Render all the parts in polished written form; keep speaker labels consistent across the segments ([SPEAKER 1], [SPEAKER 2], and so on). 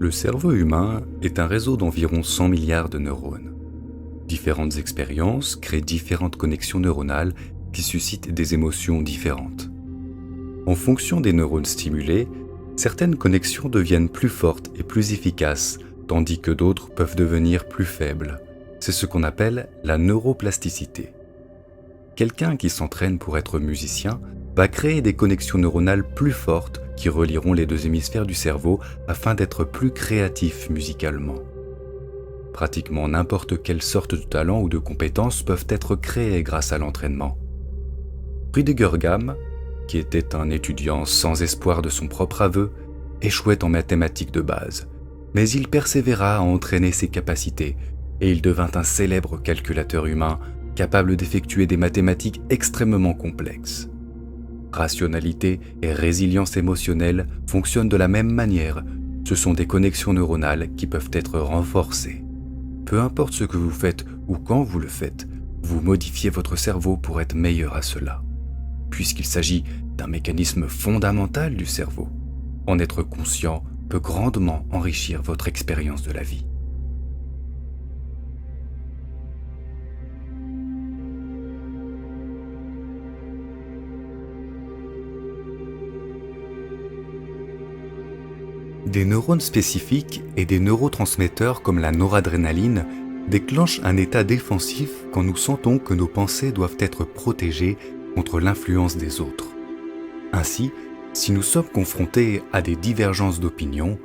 [SPEAKER 1] Le cerveau humain est un réseau d'environ 100 milliards de neurones. Différentes expériences créent différentes connexions neuronales qui suscitent des émotions différentes. En fonction des neurones stimulés, certaines connexions deviennent plus fortes et plus efficaces, tandis que d'autres peuvent devenir plus faibles. C'est ce qu'on appelle la neuroplasticité. Quelqu'un qui s'entraîne pour être musicien va créer des connexions neuronales plus fortes qui relieront les deux hémisphères du cerveau afin d'être plus créatif musicalement. Pratiquement n'importe quelle sorte de talent ou de compétences peuvent être créées grâce à l'entraînement. Rüdiger Gamm, qui était un étudiant sans espoir de son propre aveu, échouait en mathématiques de base, mais il persévéra à entraîner ses capacités et il devint un célèbre calculateur humain capable d'effectuer des mathématiques extrêmement complexes. Rationalité et résilience émotionnelle fonctionnent de la même manière. Ce sont des connexions neuronales qui peuvent être renforcées. Peu importe ce que vous faites ou quand vous le faites, vous modifiez votre cerveau pour être meilleur à cela. Puisqu'il s'agit d'un mécanisme fondamental du cerveau, en être conscient peut grandement enrichir votre expérience de la vie. Des neurones spécifiques et des neurotransmetteurs comme la noradrénaline déclenchent un état défensif quand nous sentons que nos pensées doivent être protégées contre l'influence des autres. Ainsi, si nous sommes confrontés à des divergences d'opinion,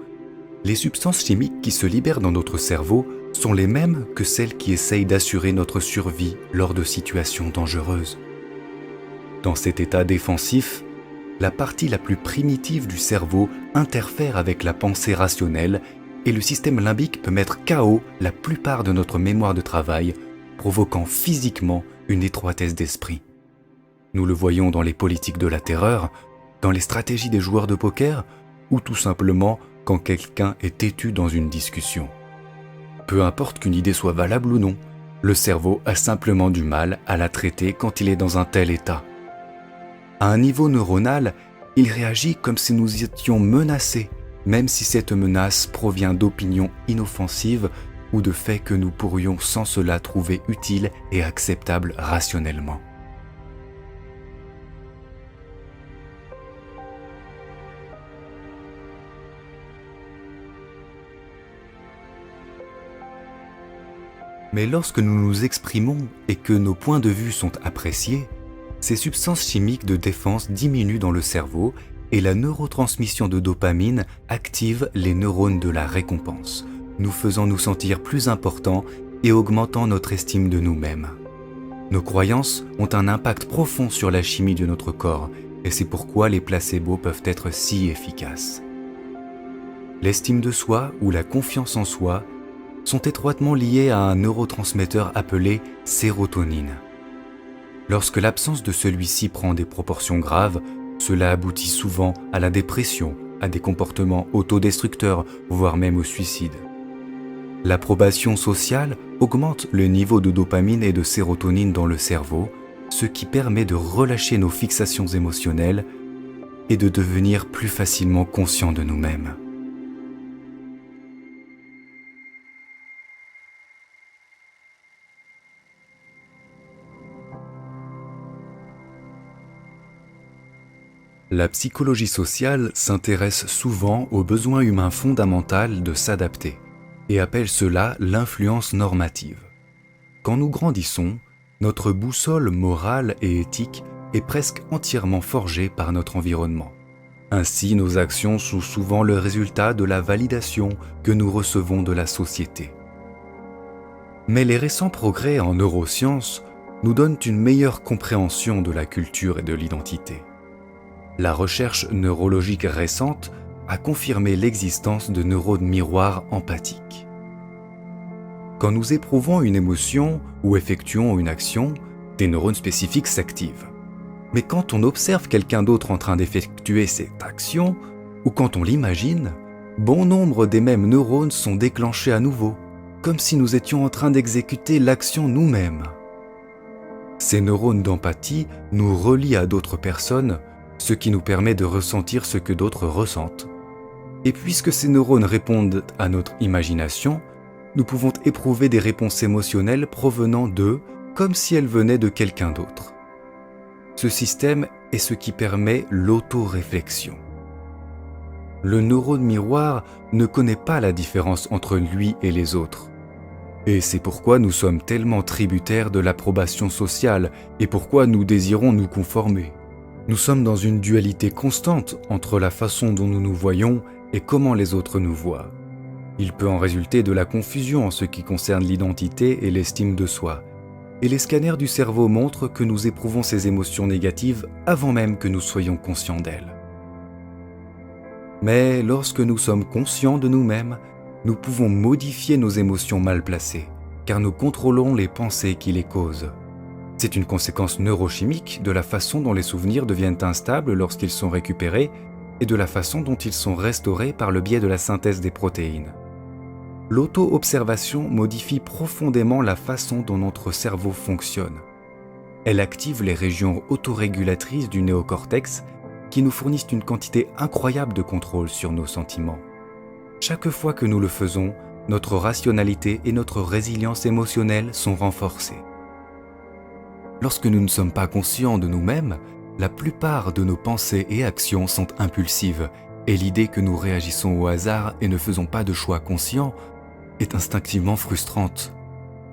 [SPEAKER 1] les substances chimiques qui se libèrent dans notre cerveau sont les mêmes que celles qui essayent d'assurer notre survie lors de situations dangereuses. Dans cet état défensif, la partie la plus primitive du cerveau interfère avec la pensée rationnelle et le système limbique peut mettre KO la plupart de notre mémoire de travail, provoquant physiquement une étroitesse d'esprit. Nous le voyons dans les politiques de la terreur, dans les stratégies des joueurs de poker ou tout simplement quand quelqu'un est têtu dans une discussion. Peu importe qu'une idée soit valable ou non, le cerveau a simplement du mal à la traiter quand il est dans un tel état. À un niveau neuronal, il réagit comme si nous étions menacés, même si cette menace provient d'opinions inoffensives ou de faits que nous pourrions sans cela trouver utiles et acceptables rationnellement. Mais lorsque nous nous exprimons et que nos points de vue sont appréciés, ces substances chimiques de défense diminuent dans le cerveau et la neurotransmission de dopamine active les neurones de la récompense, nous faisant nous sentir plus importants et augmentant notre estime de nous-mêmes. Nos croyances ont un impact profond sur la chimie de notre corps et c'est pourquoi les placebos peuvent être si efficaces. L'estime de soi ou la confiance en soi sont étroitement liées à un neurotransmetteur appelé sérotonine. Lorsque l'absence de celui-ci prend des proportions graves, cela aboutit souvent à la dépression, à des comportements autodestructeurs, voire même au suicide. L'approbation sociale augmente le niveau de dopamine et de sérotonine dans le cerveau, ce qui permet de relâcher nos fixations émotionnelles et de devenir plus facilement conscients de nous-mêmes. La psychologie sociale s'intéresse souvent au besoin humain fondamental de s'adapter et appelle cela l'influence normative. Quand nous grandissons, notre boussole morale et éthique est presque entièrement forgée par notre environnement. Ainsi, nos actions sont souvent le résultat de la validation que nous recevons de la société. Mais les récents progrès en neurosciences nous donnent une meilleure compréhension de la culture et de l'identité. La recherche neurologique récente a confirmé l'existence de neurones miroirs empathiques. Quand nous éprouvons une émotion ou effectuons une action, des neurones spécifiques s'activent. Mais quand on observe quelqu'un d'autre en train d'effectuer cette action, ou quand on l'imagine, bon nombre des mêmes neurones sont déclenchés à nouveau, comme si nous étions en train d'exécuter l'action nous-mêmes. Ces neurones d'empathie nous relient à d'autres personnes, ce qui nous permet de ressentir ce que d'autres ressentent, Et puisque ces neurones répondent à notre imagination, nous pouvons éprouver des réponses émotionnelles provenant d'eux comme si elles venaient de quelqu'un d'autre. Ce système est ce qui permet l'autoréflexion. Le neurone miroir ne connaît pas la différence entre lui et les autres. Et c'est pourquoi nous sommes tellement tributaires de l'approbation sociale et pourquoi nous désirons nous conformer. Nous sommes dans une dualité constante entre la façon dont nous nous voyons et comment les autres nous voient. Il peut en résulter de la confusion en ce qui concerne l'identité et l'estime de soi. Et les scanners du cerveau montrent que nous éprouvons ces émotions négatives avant même que nous soyons conscients d'elles. Mais lorsque nous sommes conscients de nous-mêmes, nous pouvons modifier nos émotions mal placées, car nous contrôlons les pensées qui les causent. C'est une conséquence neurochimique de la façon dont les souvenirs deviennent instables lorsqu'ils sont récupérés et de la façon dont ils sont restaurés par le biais de la synthèse des protéines. L'auto-observation modifie profondément la façon dont notre cerveau fonctionne. Elle active les régions autorégulatrices du néocortex qui nous fournissent une quantité incroyable de contrôle sur nos sentiments. Chaque fois que nous le faisons, notre rationalité et notre résilience émotionnelle sont renforcées. Lorsque nous ne sommes pas conscients de nous-mêmes, la plupart de nos pensées et actions sont impulsives et l'idée que nous réagissons au hasard et ne faisons pas de choix conscients est instinctivement frustrante.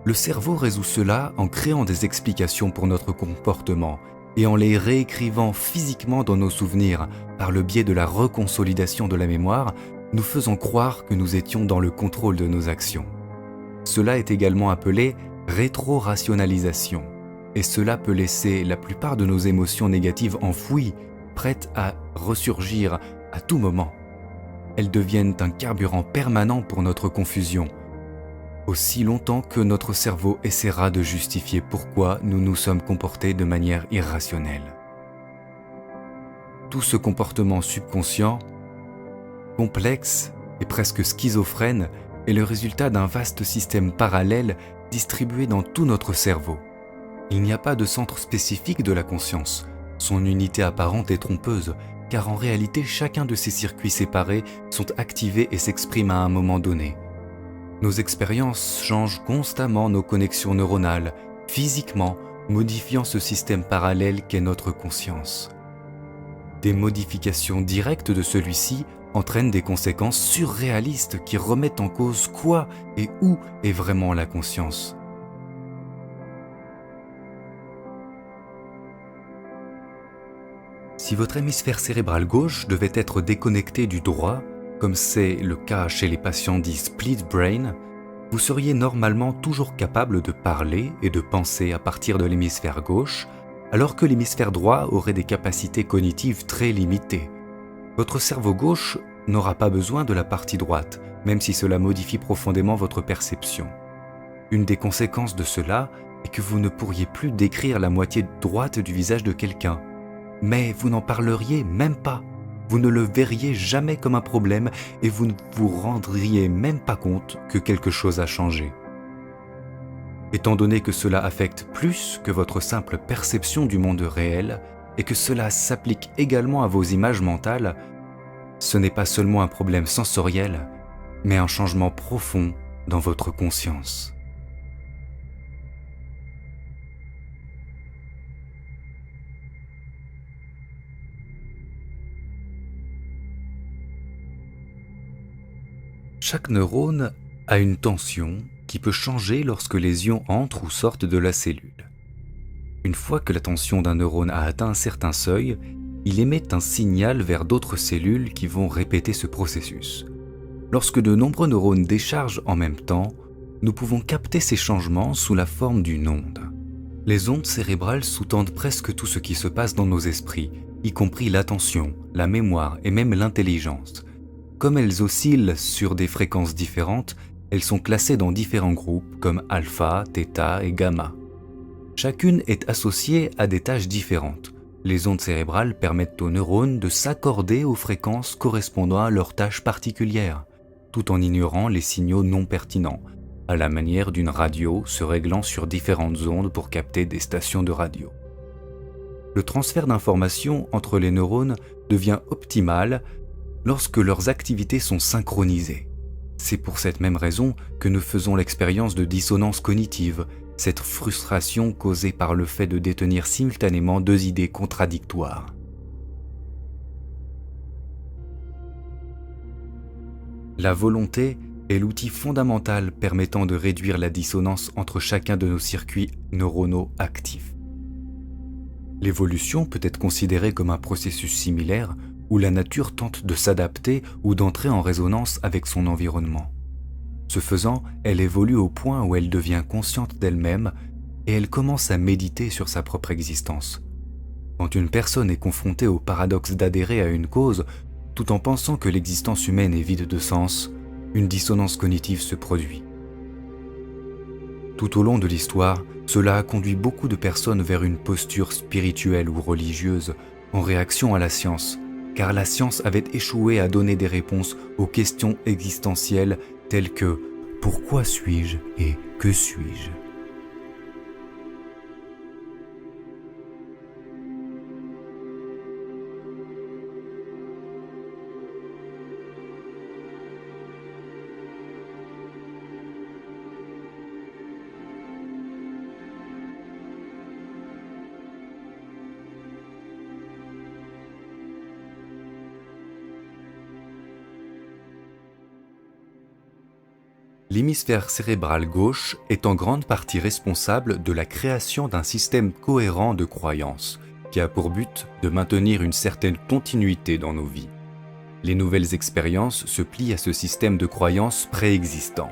[SPEAKER 1] Le cerveau résout cela en créant des explications pour notre comportement et en les réécrivant physiquement dans nos souvenirs par le biais de la reconsolidation de la mémoire, nous faisant croire que nous étions dans le contrôle de nos actions. Cela est également appelé rétro-rationalisation, et cela peut laisser la plupart de nos émotions négatives enfouies, prêtes à ressurgir à tout moment. Elles deviennent un carburant permanent pour notre confusion, aussi longtemps que notre cerveau essaiera de justifier pourquoi nous nous sommes comportés de manière irrationnelle. Tout ce comportement subconscient, complexe et presque schizophrène, est le résultat d'un vaste système parallèle distribué dans tout notre cerveau. Il n'y a pas de centre spécifique de la conscience. Son unité apparente est trompeuse, car en réalité chacun de ces circuits séparés sont activés et s'expriment à un moment donné. Nos expériences changent constamment nos connexions neuronales, physiquement modifiant ce système parallèle qu'est notre conscience. Des modifications directes de celui-ci entraînent des conséquences surréalistes qui remettent en cause quoi et où est vraiment la conscience. Si votre hémisphère cérébral gauche devait être déconnecté du droit, comme c'est le cas chez les patients dits split brain, vous seriez normalement toujours capable de parler et de penser à partir de l'hémisphère gauche, alors que l'hémisphère droit aurait des capacités cognitives très limitées. Votre cerveau gauche n'aura pas besoin de la partie droite, même si cela modifie profondément votre perception. Une des conséquences de cela est que vous ne pourriez plus décrire la moitié droite du visage de quelqu'un. Mais vous n'en parleriez même pas. Vous ne le verriez jamais comme un problème et vous ne vous rendriez même pas compte que quelque chose a changé. Étant donné que cela affecte plus que votre simple perception du monde réel et que cela s'applique également à vos images mentales, ce n'est pas seulement un problème sensoriel, mais un changement profond dans votre conscience. Chaque neurone a une tension qui peut changer lorsque les ions entrent ou sortent de la cellule. Une fois que la tension d'un neurone a atteint un certain seuil, il émet un signal vers d'autres cellules qui vont répéter ce processus. Lorsque de nombreux neurones déchargent en même temps, nous pouvons capter ces changements sous la forme d'une onde. Les ondes cérébrales sous-tendent presque tout ce qui se passe dans nos esprits, y compris l'attention, la mémoire et même l'intelligence. Comme elles oscillent sur des fréquences différentes, elles sont classées dans différents groupes comme alpha, θ et gamma. Chacune est associée à des tâches différentes. Les ondes cérébrales permettent aux neurones de s'accorder aux fréquences correspondant à leurs tâches particulières, tout en ignorant les signaux non pertinents, à la manière d'une radio se réglant sur différentes ondes pour capter des stations de radio. Le transfert d'informations entre les neurones devient optimal lorsque leurs activités sont synchronisées. C'est pour cette même raison que nous faisons l'expérience de dissonance cognitive, cette frustration causée par le fait de détenir simultanément deux idées contradictoires. La volonté est l'outil fondamental permettant de réduire la dissonance entre chacun de nos circuits neuronaux actifs. L'évolution peut être considérée comme un processus similaire où la nature tente de s'adapter ou d'entrer en résonance avec son environnement. Ce faisant, elle évolue au point où elle devient consciente d'elle-même et elle commence à méditer sur sa propre existence. Quand une personne est confrontée au paradoxe d'adhérer à une cause, tout en pensant que l'existence humaine est vide de sens, une dissonance cognitive se produit. Tout au long de l'histoire, cela a conduit beaucoup de personnes vers une posture spirituelle ou religieuse en réaction à la science, car la science avait échoué à donner des réponses aux questions existentielles telles que « Pourquoi suis-je » et « Que suis-je » ? L'hémisphère cérébral gauche est en grande partie responsable de la création d'un système cohérent de croyances qui a pour but de maintenir une certaine continuité dans nos vies. Les nouvelles expériences se plient à ce système de croyances préexistant.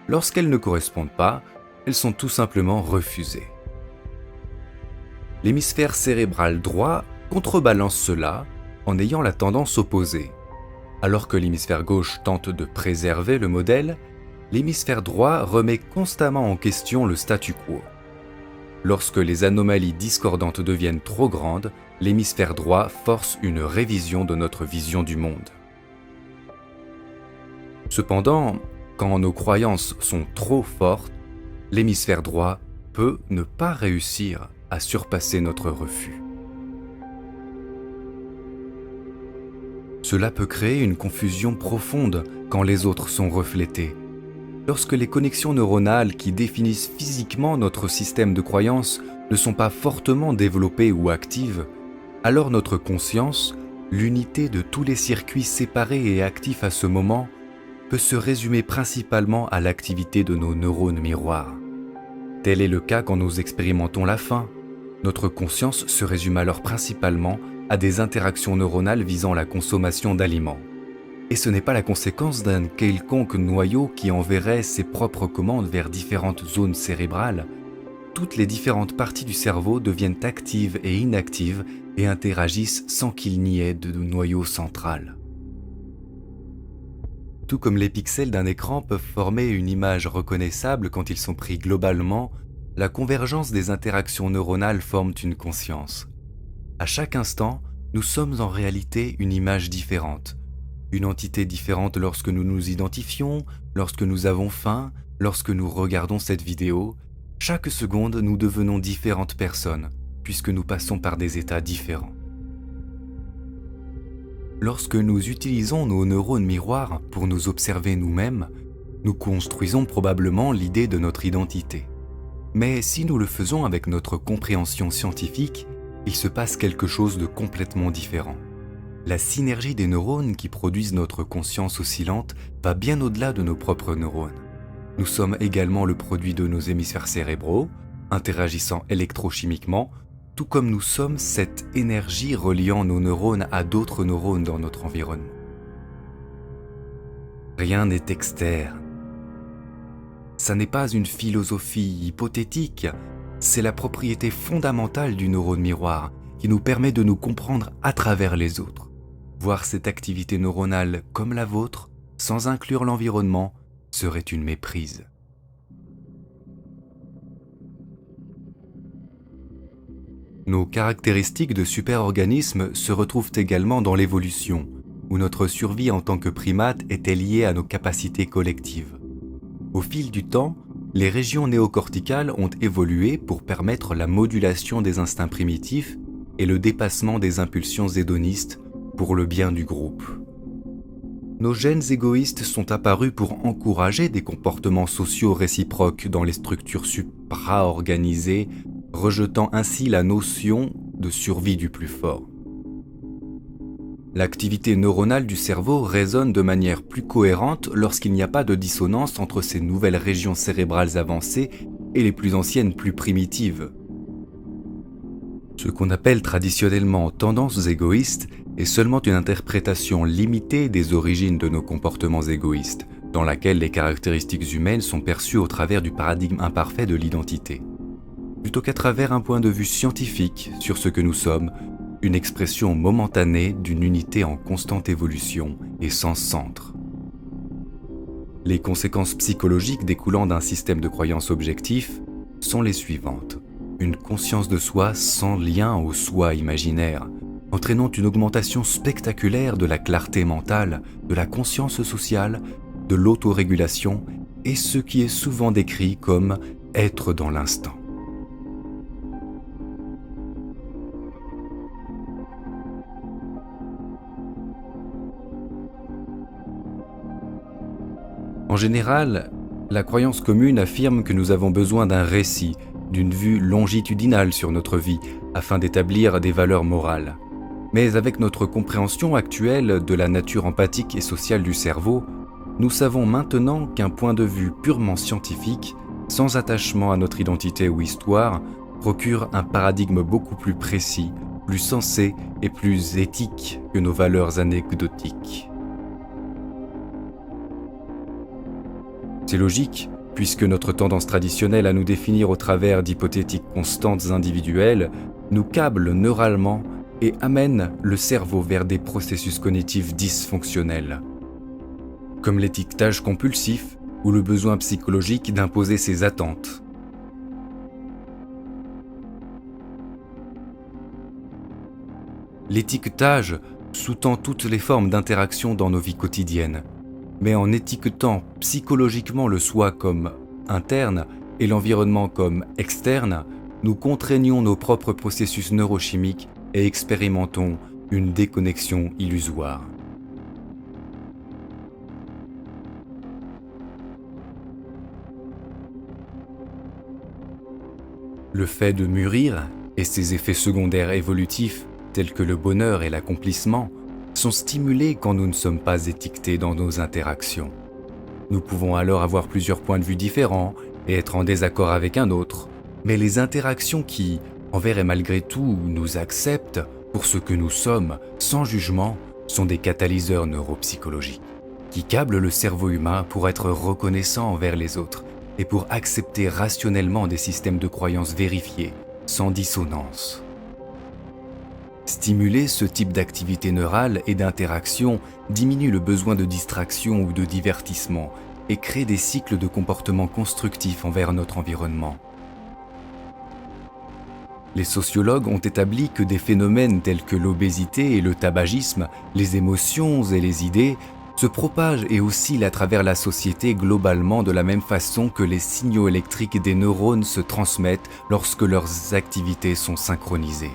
[SPEAKER 1] Lorsqu'elles ne correspondent pas, elles sont tout simplement refusées. L'hémisphère cérébral droit contrebalance cela en ayant la tendance opposée. Alors que l'hémisphère gauche tente de préserver le modèle, l'hémisphère droit remet constamment en question le statu quo. Lorsque les anomalies discordantes deviennent trop grandes, l'hémisphère droit force une révision de notre vision du monde. Cependant, quand nos croyances sont trop fortes, l'hémisphère droit peut ne pas réussir à surpasser notre refus. Cela peut créer une confusion profonde quand les autres sont reflétés. Lorsque les connexions neuronales qui définissent physiquement notre système de croyances ne sont pas fortement développées ou actives, alors notre conscience, l'unité de tous les circuits séparés et actifs à ce moment, peut se résumer principalement à l'activité de nos neurones miroirs. Tel est le cas quand nous expérimentons la faim. Notre conscience se résume alors principalement à des interactions neuronales visant la consommation d'aliments. Et ce n'est pas la conséquence d'un quelconque noyau qui enverrait ses propres commandes vers différentes zones cérébrales. Toutes les différentes parties du cerveau deviennent actives et inactives et interagissent sans qu'il n'y ait de noyau central. Tout comme les pixels d'un écran peuvent former une image reconnaissable quand ils sont pris globalement, la convergence des interactions neuronales forme une conscience. À chaque instant, nous sommes en réalité une image différente. Une entité différente lorsque nous nous identifions, lorsque nous avons faim, lorsque nous regardons cette vidéo. Chaque seconde, nous devenons différentes personnes, puisque nous passons par des états différents. Lorsque nous utilisons nos neurones miroirs pour nous observer nous-mêmes, nous construisons probablement l'idée de notre identité. Mais si nous le faisons avec notre compréhension scientifique, il se passe quelque chose de complètement différent. La synergie des neurones qui produisent notre conscience oscillante va bien au-delà de nos propres neurones. Nous sommes également le produit de nos hémisphères cérébraux, interagissant électrochimiquement, tout comme nous sommes cette énergie reliant nos neurones à d'autres neurones dans notre environnement. Rien n'est externe. Ça n'est pas une philosophie hypothétique, c'est la propriété fondamentale du neurone miroir qui nous permet de nous comprendre à travers les autres. Voir cette activité neuronale comme la vôtre, sans inclure l'environnement, serait une méprise. Nos caractéristiques de super-organismes se retrouvent également dans l'évolution, où notre survie en tant que primate était liée à nos capacités collectives. Au fil du temps, les régions néocorticales ont évolué pour permettre la modulation des instincts primitifs et le dépassement des impulsions hédonistes pour le bien du groupe. nos gènes égoïstes sont apparus pour encourager des comportements sociaux réciproques dans les structures supra-organisées, rejetant ainsi la notion de survie du plus fort. L'activité neuronale du cerveau résonne de manière plus cohérente lorsqu'il n'y a pas de dissonance entre ces nouvelles régions cérébrales avancées et les plus anciennes plus primitives. Ce qu'on appelle traditionnellement tendances égoïstes est seulement une interprétation limitée des origines de nos comportements égoïstes, dans laquelle les caractéristiques humaines sont perçues au travers du paradigme imparfait de l'identité, plutôt qu'à travers un point de vue scientifique sur ce que nous sommes, une expression momentanée d'une unité en constante évolution et sans centre. Les conséquences psychologiques découlant d'un système de croyances objectif sont les suivantes. Une conscience de soi sans lien au soi imaginaire, entraînant une augmentation spectaculaire de la clarté mentale, de la conscience sociale, de l'autorégulation et ce qui est souvent décrit comme être dans l'instant. En général, la croyance commune affirme que nous avons besoin d'un récit, d'une vue longitudinale sur notre vie, afin d'établir des valeurs morales. Mais avec notre compréhension actuelle de la nature empathique et sociale du cerveau, nous savons maintenant qu'un point de vue purement scientifique, sans attachement à notre identité ou histoire, procure un paradigme beaucoup plus précis, plus sensé et plus éthique que nos valeurs anecdotiques. C'est logique, puisque notre tendance traditionnelle à nous définir au travers d'hypothétiques constantes individuelles nous câble neuralement et amène le cerveau vers des processus cognitifs dysfonctionnels, comme l'étiquetage compulsif ou le besoin psychologique d'imposer ses attentes. L'étiquetage sous-tend toutes les formes d'interaction dans nos vies quotidiennes, mais en étiquetant psychologiquement le soi comme interne et l'environnement comme externe, nous contraignons nos propres processus neurochimiques et expérimentons une déconnexion illusoire. Le fait de mûrir et ses effets secondaires évolutifs, tels que le bonheur et l'accomplissement, sont stimulés quand nous ne sommes pas étiquetés dans nos interactions. Nous pouvons alors avoir plusieurs points de vue différents et être en désaccord avec un autre, mais les interactions qui, envers et malgré tout, nous acceptent pour ce que nous sommes, sans jugement, sont des catalyseurs neuropsychologiques qui câblent le cerveau humain pour être reconnaissant envers les autres et pour accepter rationnellement des systèmes de croyances vérifiés, sans dissonance. Stimuler ce type d'activité neurale et d'interaction diminue le besoin de distraction ou de divertissement et crée des cycles de comportement constructifs envers notre environnement. Les sociologues ont établi que des phénomènes tels que l'obésité et le tabagisme, les émotions et les idées se propagent et oscillent à travers la société globalement de la même façon que les signaux électriques des neurones se transmettent lorsque leurs activités sont synchronisées.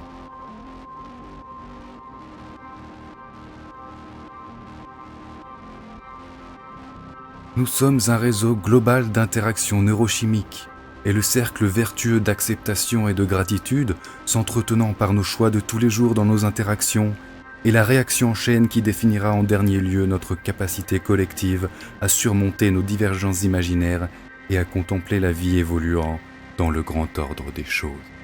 [SPEAKER 1] Nous sommes un réseau global d'interactions neurochimiques et le cercle vertueux d'acceptation et de gratitude, s'entretenant par nos choix de tous les jours dans nos interactions, est la réaction en chaîne qui définira en dernier lieu notre capacité collective à surmonter nos divergences imaginaires et à contempler la vie évoluant dans le grand ordre des choses.